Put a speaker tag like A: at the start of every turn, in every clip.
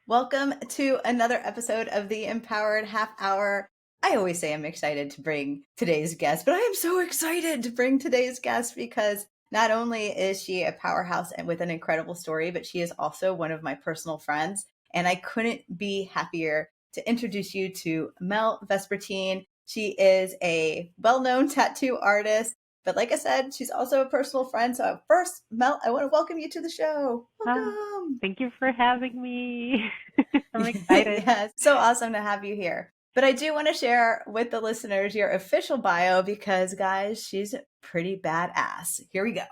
A: Welcome to another episode of the Empowered Half Hour. I always say I'm excited to bring today's guest, but I am so excited to bring today's guest because not only is she a powerhouse and with an incredible story, but she is also one of my personal friends. And I couldn't be happier to introduce you to Mel Vespertine. She is a well-known tattoo artist. But like I said, she's also a personal friend. So first, Mel, I want to welcome you to the show.
B: Oh,
A: Welcome.
B: thank you for having me. I'm excited.
A: Yes, so awesome to have you here. But I do want to share with the listeners your official bio because, guys, she's pretty badass. Here we go.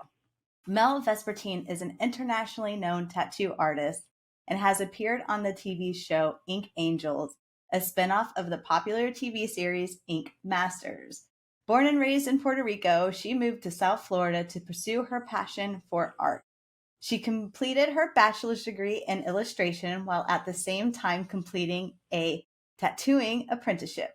A: Mel Vespertine is an internationally known tattoo artist and has appeared on the TV show Ink Angels, a spinoff of the popular TV series Ink Masters. Born and raised in Puerto Rico, she moved to South Florida to pursue her passion for art. She completed her bachelor's degree in illustration while at the same time completing a tattooing apprenticeship.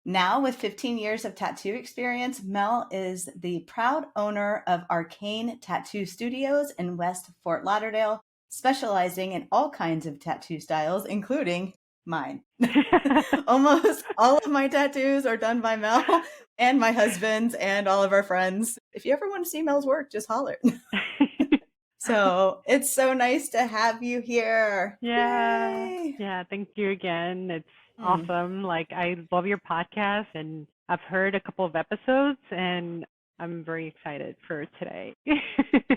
A: Now, with 15 years of tattoo experience, Mel is the proud owner of Arcane Tattoo Studios in West Fort Lauderdale, specializing in all kinds of tattoo styles, including mine. Almost all of my tattoos are done by Mel and my husband's and all of our friends. If you ever want to see Mel's work, just holler. So it's so nice to have you here.
B: Yeah.
A: Yay!
B: Yeah, thank you again. It's
A: Hmm.
B: awesome. Like, I love your podcast, and I've heard a couple of episodes, and I'm very excited for today.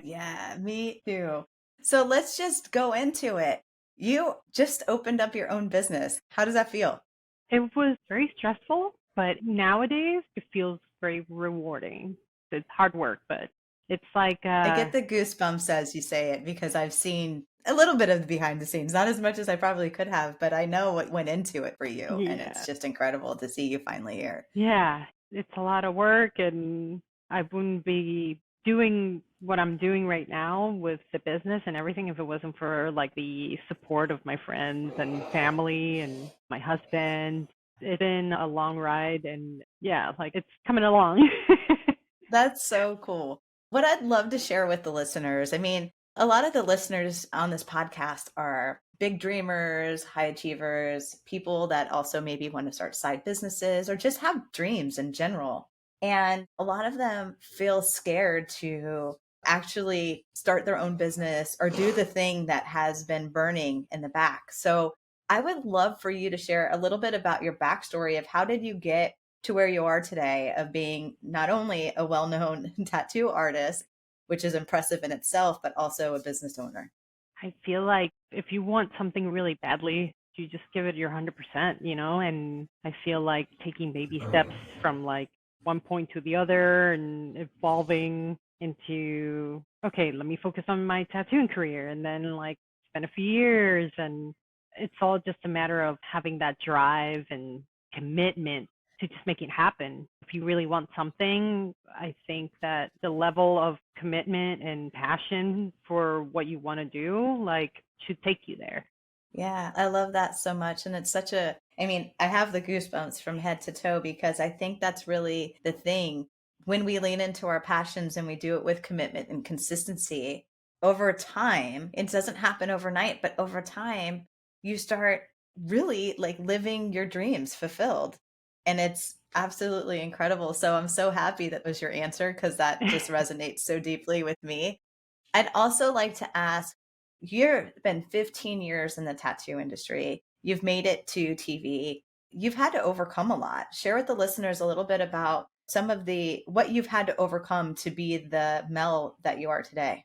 A: Yeah, me too. So let's just go into it. You just opened up your own business. How does that feel?
B: It was very stressful, but nowadays it feels very rewarding. It's hard work, but it's like
A: I get the goosebumps as you say it because I've seen a little bit of the behind the scenes, not as much as I probably could have, but I know what went into it for you. And it's
B: yeah.
A: just incredible to see you finally here.
B: Yeah, it's a lot of work, and I wouldn't be doing what I'm doing right now with the business and everything if it wasn't for like the support of my friends and family and my husband. It's been a long ride, and yeah, like it's coming along.
A: That's so cool. What I'd love to share with the listeners, I mean, a lot of the listeners on this podcast are big dreamers, high achievers, people that also maybe want to start side businesses or just have dreams in general. And a lot of them feel scared to actually start their own business or do the thing that has been burning in the back. So I would love for you to share a little bit about your backstory of how did you get to where you are today of being not only a well-known tattoo artist, which is impressive in itself, but also a business owner.
B: I feel like if you want something really badly, you just give it your 100%, and I feel like taking baby steps from like one point to the other and evolving into, okay, let me focus on my tattooing career and then like spend a few years, and it's all just a matter of having that drive and commitment to just make it happen. If you really want something, I think that the level of commitment and passion for what you want to do, like, should take you there.
A: Yeah, I love that so much. And it's such a, I mean, I have the goosebumps from head to toe because I think that's really the thing. When we lean into our passions and we do it with commitment and consistency over time, it doesn't happen overnight, but over time, you start really like living your dreams fulfilled. And it's absolutely incredible. So I'm so happy that was your answer because that just resonates so deeply with me. I'd also like to ask, you've been 15 years in the tattoo industry. You've made it to TV. You've had to overcome a lot. Share with the listeners a little bit about some of the what you've had to overcome to be the Mel that you are today.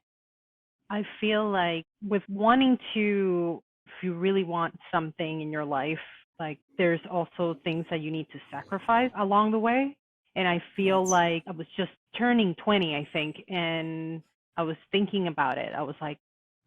B: I feel like with wanting to, if you really want something in your life, like there's also things that you need to sacrifice along the way. And I feel
A: Yes.
B: like I was just turning 20, I think, and I was thinking about it. I was like,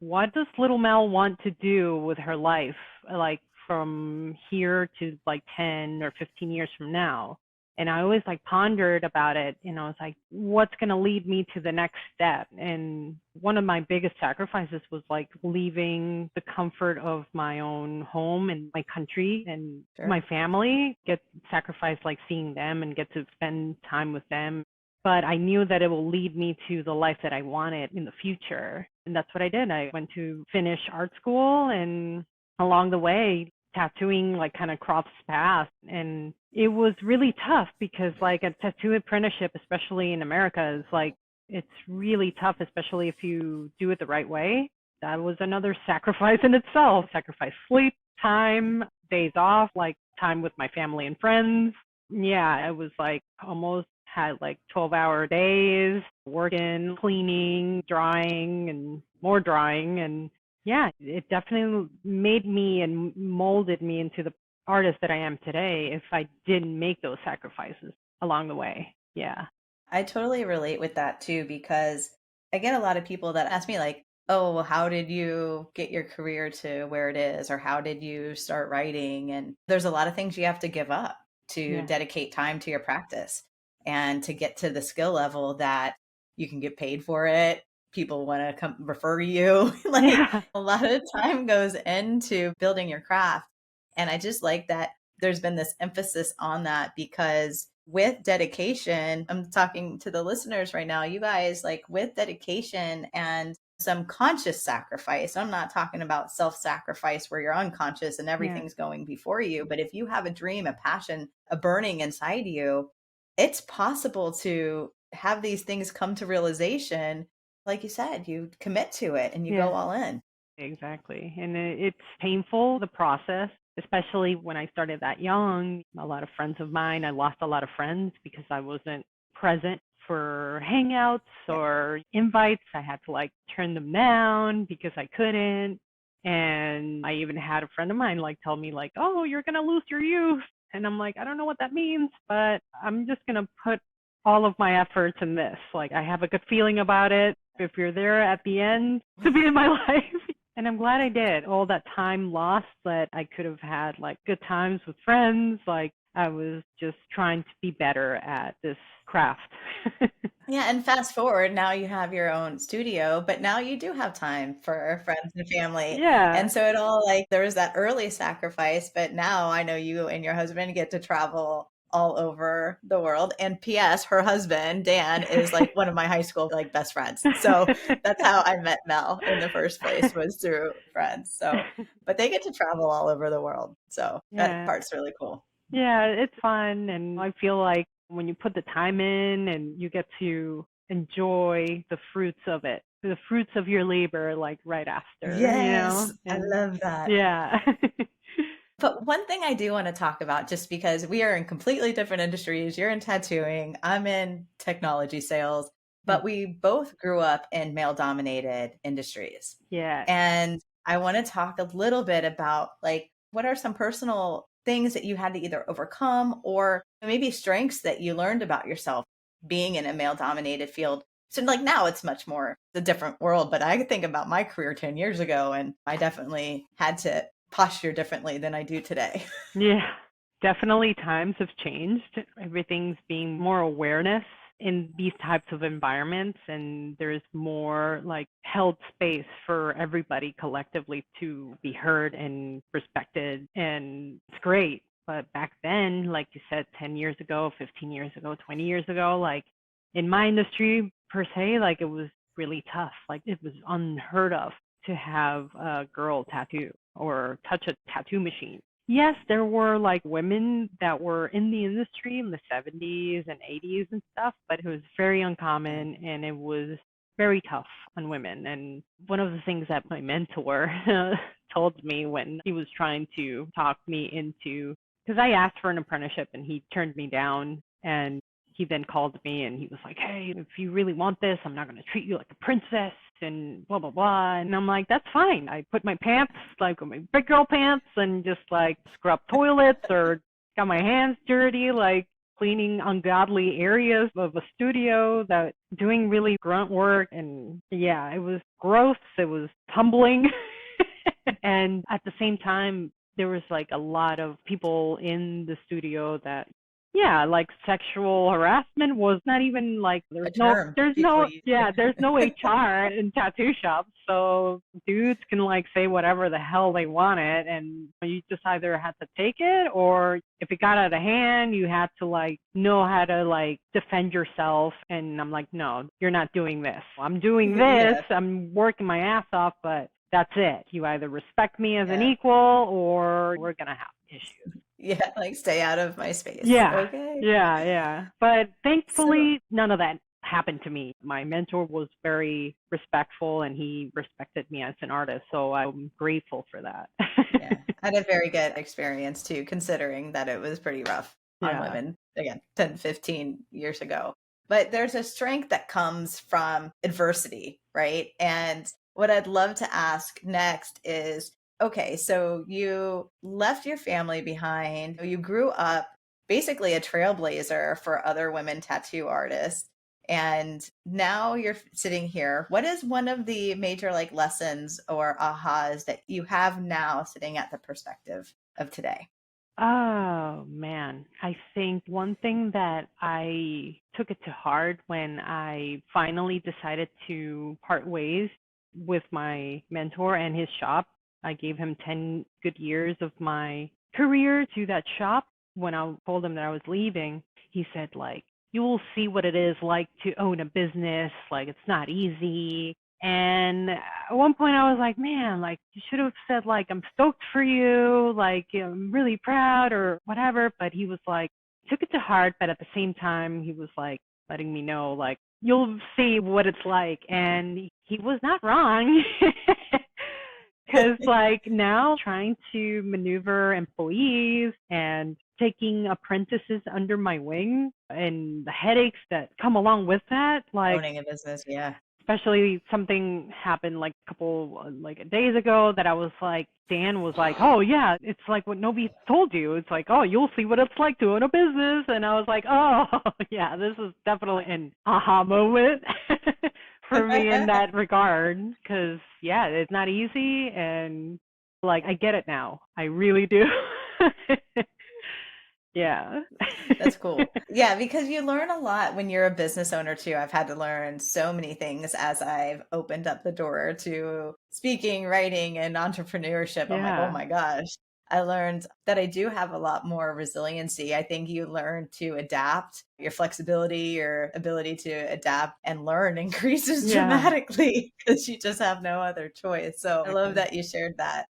B: what does little Mel want to do with her life, like from here to like 10 or 15 years from now? And I always like pondered about it, and I was like, what's going to lead me to the next step? And one of my biggest sacrifices was like leaving the comfort of my own home and my country and
A: Sure.
B: my family, get sacrifice like seeing them and get to spend time with them. But I knew that it will lead me to the life that I wanted in the future. And that's what I did. I went to finish art school, and along the way, tattooing like kind of crossed paths. And it was really tough because like a tattoo apprenticeship, especially in America, is like, it's really tough, especially if you do it the right way. That was another sacrifice in itself. Sacrifice sleep, time, days off, like time with my family and friends. Yeah, it was like almost had like 12-hour days, working, cleaning, drying, and more drying. And yeah, it definitely made me and molded me into the artist that I am today if I didn't make those sacrifices along the way. Yeah.
A: I totally relate with that too, because I get a lot of people that ask me, like, oh, well, how did you get your career to where it is? Or how did you start writing? And there's a lot of things you have to give up to
B: Yeah.
A: dedicate time to your practice and to get to the skill level that you can get paid for it. People want to come refer you. Like
B: Yeah.
A: a lot of time goes into building your craft. And I just like that there's been this emphasis on that because with dedication, I'm talking to the listeners right now, you guys, like with dedication and some conscious sacrifice. I'm not talking about self sacrifice where you're unconscious and
B: Yeah.
A: everything's going before you. But if you have a dream, a passion, a burning inside you, it's possible to have these things come to realization. Like you said, you commit to it and you
B: Yeah.
A: go all in.
B: Exactly. And it's painful, the process, especially when I started that young. A lot of friends of mine, I lost a lot of friends because I wasn't present for hangouts
A: Yeah.
B: or invites. I had to like turn them down because I couldn't. And I even had a friend of mine like tell me like, "Oh, you're going to lose your youth." And I'm like, "I don't know what that means, but I'm just going to put all of my efforts in this. Like I have a good feeling about it. If you're there at the end to be in my life." And I'm glad I did. All that time lost that I could have had like good times with friends. Like I was just trying to be better at this craft.
A: Yeah, and fast forward, now you have your own studio, but now you do have time for friends and family.
B: Yeah.
A: And so it all like there was that early sacrifice, but now I know you and your husband get to travel all over the world. And PS, her husband, Dan, is like one of my high school like best friends. So that's how I met Mel in the first place was through friends. So, but they get to travel all over the world. So that
B: Yeah.
A: part's really cool.
B: Yeah, it's fun. And I feel like when you put the time in and you get to enjoy the fruits of it, the fruits of your labor, like right after,
A: Yes, I
B: and
A: love that.
B: yeah.
A: But one thing I do want to talk about, just because we are in completely different industries, you're in tattooing, I'm in technology sales, but we both grew up in male dominated industries.
B: Yeah.
A: And I want to talk a little bit about like, what are some personal things that you had to either overcome or maybe strengths that you learned about yourself being in a male dominated field? So like now it's much more a different world, but I think about my career 10 years ago and I definitely had to posture differently than I do today.
B: Yeah, definitely times have changed. Everything's being more awareness in these types of environments, and there's more like held space for everybody collectively to be heard and respected, and it's great. But back then, like you said, 10 years ago, 15 years ago, 20 years ago, like in my industry per se, like it was really tough. Like it was unheard of to have a girl tattoo or touch a tattoo machine. Yes, there were like women that were in the industry in the 70s and 80s and stuff, but it was very uncommon and it was very tough on women. And one of the things that my mentor told me when he was trying to talk me into, because I asked for an apprenticeship and he turned me down, and he then called me and he was like, "Hey, if you really want this, I'm not going to treat you like a princess and blah, blah, blah." And I'm like, "That's fine." I put my pants, like my big girl pants, and just like scrub toilets or got my hands dirty, like cleaning ungodly areas of a studio, that doing really grunt work. And yeah, it was gross. It was tumbling. And at the same time, there was like a lot of people in the studio that, yeah, like sexual harassment was not even like
A: A term
B: there's
A: people
B: no
A: use.
B: yeah, there's no HR in tattoo shops. So dudes can like say whatever the hell they wanted, and you just either had to take it, or if it got out of hand, you had to like know how to like defend yourself. And I'm like, "No, you're not doing this. I'm doing this.
A: Yeah.
B: I'm working my ass off, but that's it. You either respect me as an
A: Yeah.
B: equal or we're going to have issues.
A: Yeah, like stay out of my space.
B: Yeah,
A: Okay.
B: yeah. But
A: So,
B: thankfully, none of that happened to me. My mentor was very respectful and he respected me as an artist. So I'm grateful for that.
A: yeah, I had a very good experience too, considering that it was pretty rough on
B: Yeah.
A: women, again, 10, 15 years ago. But there's a strength that comes from adversity, right? And what I'd love to ask next is, okay, so you left your family behind, you grew up basically a trailblazer for other women tattoo artists. And now you're sitting here. What is one of the major like lessons or ahas that you have now sitting at the perspective of today?
B: Oh man, I think one thing that I took it to heart when I finally decided to part ways with my mentor and his shop. I gave him 10 good years of my career to that shop. When I told him that I was leaving, he said like, "You will see what it is like to own a business. Like it's not easy." And at one point I was like, man, like you should have said like, I'm stoked for you, like I'm really proud or whatever. But he was like, took it to heart, but at the same time, he was like letting me know, like, you'll see what it's like. And he was not wrong. Because like now trying to maneuver employees and taking apprentices under my wing and the headaches that come along with that, like
A: Owning a business, yeah.
B: especially something happened like a couple like days ago that I was like, Dan was like, oh yeah, it's like what nobody told you. It's like, oh, you'll see what it's like to own a business. And I was like, oh yeah, this is definitely an aha moment for me in that regard. Cause yeah, it's not easy. And like, I get it now. I really do. Yeah.
A: That's cool. Yeah, because you learn a lot when you're a business owner too. I've had to learn so many things as I've opened up the door to speaking, writing, and entrepreneurship. I'm like, oh
B: Yeah.
A: my gosh. I learned that I do have a lot more resiliency. I think you learn to adapt. Your flexibility, your ability to adapt and learn increases
B: Yeah.
A: dramatically because you just have no other choice. So I love
B: Exactly.
A: that you shared that.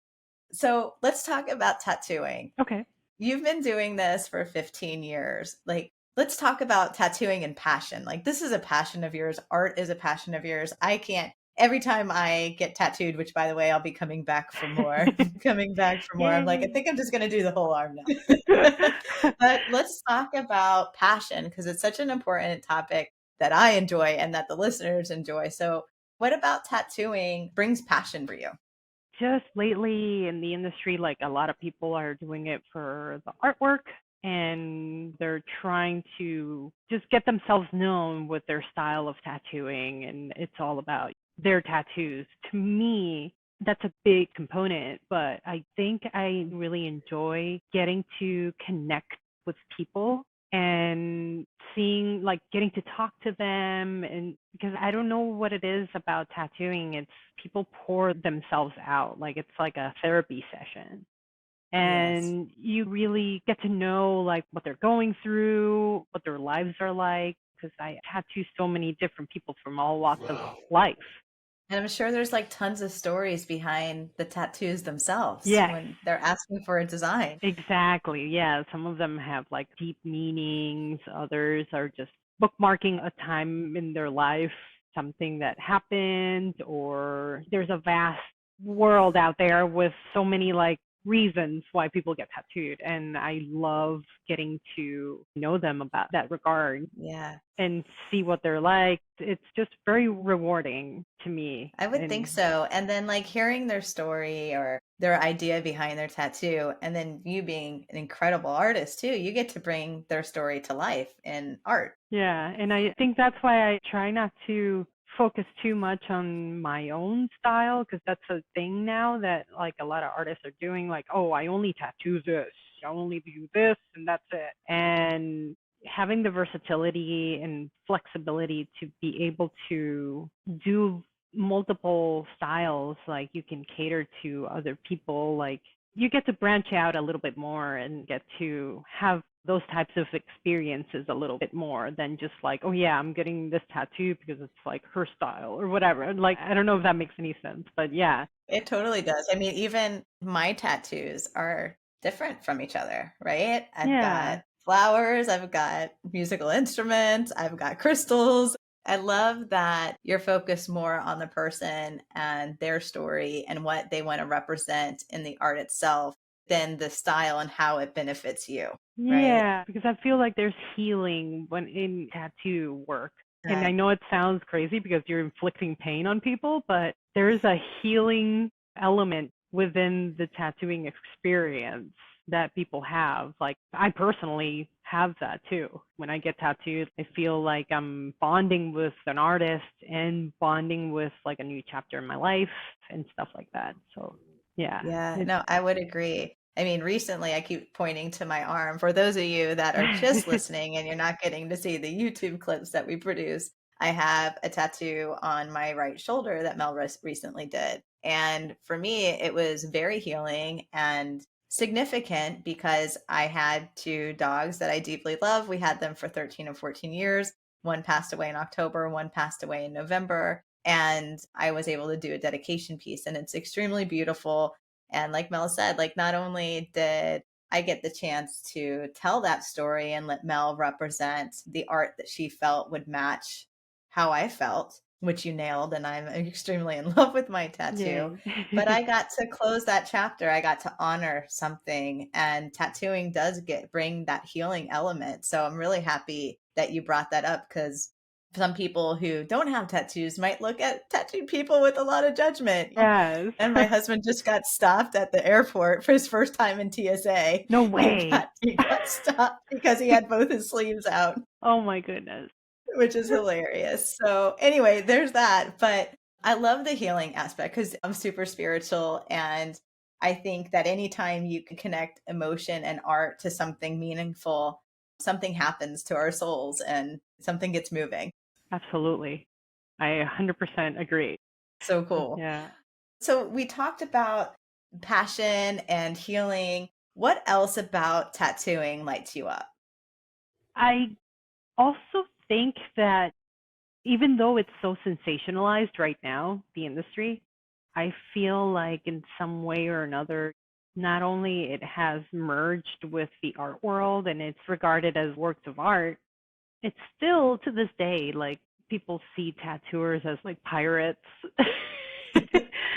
A: So let's talk about tattooing.
B: Okay.
A: You've been doing this for 15 years. Like, let's talk about tattooing and passion. Like, this is a passion of yours. Art is a passion of yours. I can't, every time I get tattooed, which by the way, I'll be coming back for more, coming back for more. I'm like, I
B: Yay.
A: think I'm just going to do the whole arm now. But let's talk about passion because it's such an important topic that I enjoy and that the listeners enjoy. So, what about tattooing brings passion for you?
B: Just lately in the industry, like a lot of people are doing it for the artwork and they're trying to just get themselves known with their style of tattooing and it's all about their tattoos. To me, that's a big component, but I think I really enjoy getting to connect with people and seeing like getting to talk to them and because I don't know what it is about tattooing. It's people pour themselves out. Like it's like a therapy session.
A: Yes.
B: And you really get to know like what they're going through, what their lives are like. Because I tattoo so many different people from all walks of life.
A: And I'm sure there's like tons of stories behind the tattoos themselves
B: Yes.
A: when they're asking for a design.
B: Exactly. Yeah. Some of them have like deep meanings. Others are just bookmarking a time in their life, something that happened, or there's a vast world out there with so many like reasons why people get tattooed. And I love getting to know them about that regard
A: Yeah,
B: and see what they're like. It's just very rewarding to me.
A: I would think
B: And
A: so. And then like hearing their story or their idea behind their tattoo, and then you being an incredible artist too, you get to bring their story to life in art.
B: yeah, and I think that's why I try not to focus too much on my own style because that's a thing now that like a lot of artists are doing like, oh, I only tattoo this, I only do this and that's it. And having the versatility and flexibility to be able to do multiple styles, like you can cater to other people like you get to branch out a little bit more and get to have those types of experiences a little bit more than just like, oh yeah, I'm getting this tattoo because it's like her style or whatever. Like, I don't know if that makes any sense, but yeah.
A: It totally does. I mean, even my tattoos are different from each other, right? I've
B: Yeah.
A: got flowers, I've got musical instruments, I've got crystals. I love that you're focused more on the person and their story and what they want to represent in the art itself than the style and how it benefits you, right?
B: Yeah, because I feel like there's healing when in tattoo work. And I
A: Right.
B: know it sounds crazy because you're inflicting pain on people, but there's a healing element within the tattooing experience that people have. Like, I personally have that too. When I get tattooed, I feel like I'm bonding with an artist and bonding with like a new chapter in my life and stuff like that. So, yeah,
A: Yeah,
B: it's
A: no, I would agree. I mean, recently I keep pointing to my arm. For those of you that are just listening and you're not getting to see the YouTube clips that we produce, I have a tattoo on my right shoulder that Mel recently did. And for me, it was very healing and significant because I had two dogs that I deeply love. We had them for 13 and 14 years. One passed away in October, one passed away in November. And I was able to do a dedication piece, and it's extremely beautiful. And like Mel said, like not only did I get the chance to tell that story and let Mel represent the art that she felt would match how I felt, which you nailed, and I'm extremely in love with my tattoo.
B: yay.
A: But I got to close that chapter. I got to honor something, and tattooing does get bring that healing element. So I'm really happy that you brought that up because some people who don't have tattoos might look at tattooed people with a lot of judgment.
B: Yes.
A: And my husband just got stopped at the airport for his first time in TSA.
B: No
A: He
B: way.
A: got he got stopped because he had both his sleeves out,
B: Oh my goodness.
A: which is hilarious. So anyway, there's that. But I love the healing aspect because I'm super spiritual, and I think that anytime you can connect emotion and art to something meaningful, something happens to our souls and something gets moving.
B: Absolutely. I 100% agree.
A: So cool.
B: Yeah.
A: So we talked about passion and healing. What else about tattooing lights you up?
B: I also think that even though it's so sensationalized right now, the industry, I feel like in some way or another, not only it has merged with the art world and it's regarded as works of art, it's still to this day like people see tattooers as like pirates.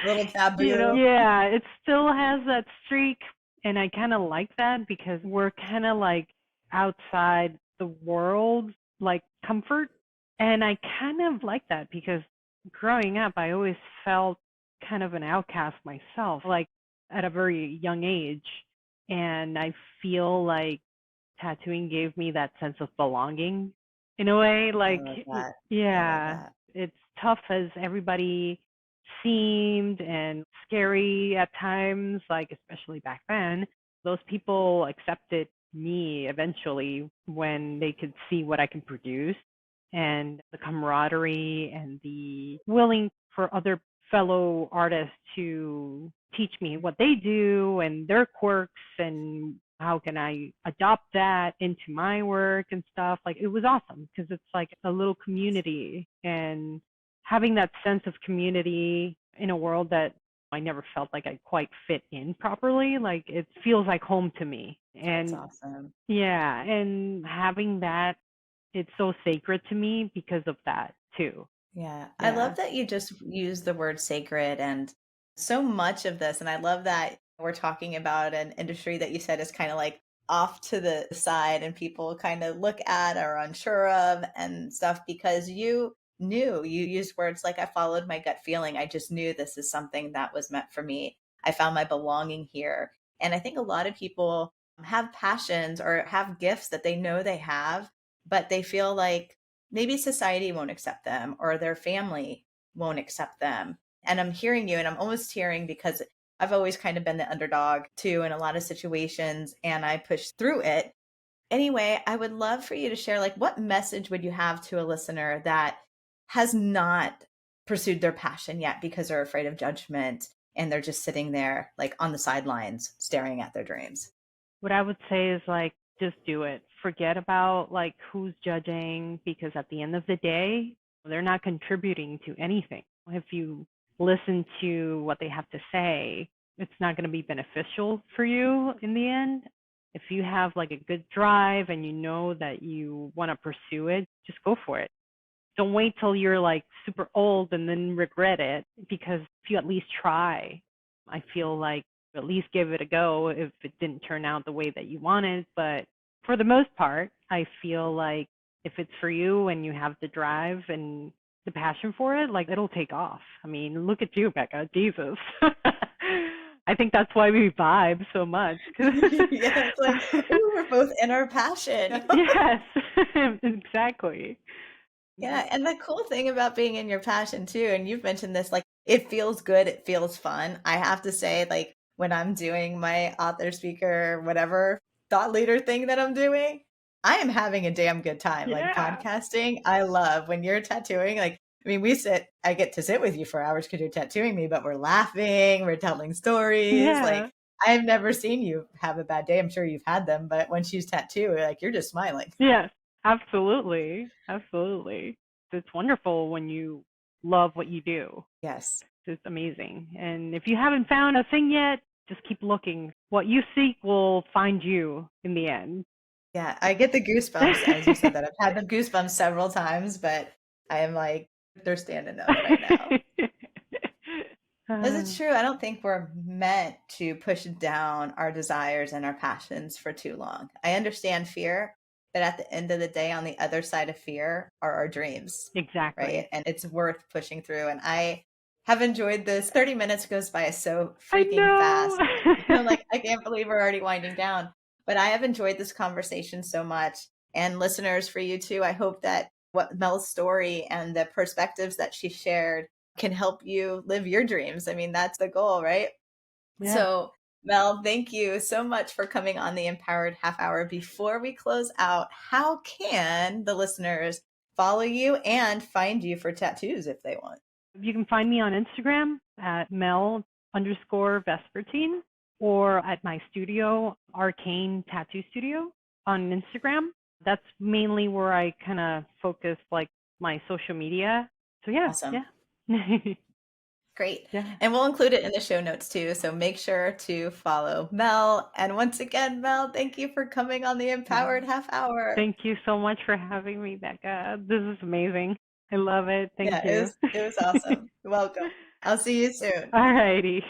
A: A little taboo.
B: Yeah, it still has that streak, and I kind of like that because we're kind of like outside the world, like comfort. And I kind of like that because growing up, I always felt kind of an outcast myself, like at a very young age. And I feel like tattooing gave me that sense of belonging in a way.
A: I
B: Like,
A: love that. I love
B: yeah,
A: that.
B: it's tough as everybody seemed and scary at times, like, especially back then. Those people accepted me eventually when they could see what I can produce and the camaraderie and the willing for other fellow artists to teach me what they do and their quirks and how can I adopt that into my work and stuff. Like it was awesome because it's like a little community and having that sense of community in a world that I never felt like I quite fit in properly. Like it feels like home to me.
A: That's
B: And
A: awesome.
B: yeah, and having that, it's so sacred to me because of that too.
A: Yeah. I
B: Yeah.
A: love that you just use the word sacred and so much of this. And I love that we're talking about an industry that you said is kind of like off to the side and people kind of look at or are unsure of and stuff because you knew you used words like I followed my gut feeling. I just knew this is something that was meant for me. I found my belonging here. And I think a lot of people have passions or have gifts that they know they have, but they feel like maybe society won't accept them or their family won't accept them. And I'm hearing you and I'm almost tearing because I've always kind of been the underdog too in a lot of situations and I pushed through it. Anyway, I would love for you to share like what message would you have to a listener that has not pursued their passion yet because they're afraid of judgment and they're just sitting there like on the sidelines staring at their dreams?
B: What I would say is like, just do it. Forget about like who's judging, because at the end of the day, they're not contributing to anything. If you listen to what they have to say, it's not going to be beneficial for you in the end. If you have like a good drive and you know that you want to pursue it, just go for it. Don't wait till you're like super old and then regret it, because if you at least try, I feel like at least give it a go if it didn't turn out the way that you wanted. But for the most part, I feel like if it's for you and you have the drive and the passion for it, like it'll take off. I mean, look at you, Becca. Jesus. I think that's why we vibe so much.
A: Yeah, it's like, ooh, we're both in our passion.
B: Yes, exactly.
A: Yeah, and the cool thing about being in your passion too, and you've mentioned this, like it feels good, it feels fun. I have to say, like when I'm doing my author, speaker, whatever thought leader thing that I'm doing, I am having a damn good time. Like
B: Yeah.
A: podcasting, I love when you're tattooing. Like, I mean, I get to sit with you for hours because you're tattooing me, but we're laughing, we're telling stories.
B: Yeah.
A: Like, I've never seen you have a bad day. I'm sure you've had them, but when she's tattooed, like you're just smiling.
B: Yes, absolutely. Absolutely. It's wonderful when you love what you do.
A: Yes.
B: It's amazing. And if you haven't found a thing yet, just keep looking. What you seek will find you in the end.
A: Yeah, I get the goosebumps as you said that. I've had the goosebumps several times, but I am like, they're standing up right now. Is it true? I don't think we're meant to push down our desires and our passions for too long. I understand fear, but at the end of the day, on the other side of fear are our dreams,
B: Exactly.
A: right? And it's worth pushing through. And I have enjoyed this. 30 minutes goes by so
B: I
A: freaking
B: know.
A: fast. I'm like, I can't believe we're already winding down. But I have enjoyed this conversation so much. And listeners, for you too, I hope that what Mel's story and the perspectives that she shared can help you live your dreams. I mean, that's the goal, right?
B: Yeah.
A: So, Mel, thank you so much for coming on the Empowered Half Hour. Before we close out, how can the listeners follow you and find you for tattoos if they want?
B: You can find me on Instagram at Mel_Vespertine, or at my studio, Arcane Tattoo Studio on Instagram. That's mainly where I kind of focus like my social media. So yeah,
A: Awesome.
B: yeah.
A: Great.
B: Yeah.
A: And we'll include it in the show notes too. So make sure to follow Mel. And once again, Mel, thank you for coming on the Empowered Half Hour.
B: Thank you so much for having me, Becca. This is amazing. I love it. Thank
A: Yeah,
B: you.
A: it was awesome. You're welcome. I'll see you soon.
B: All righty.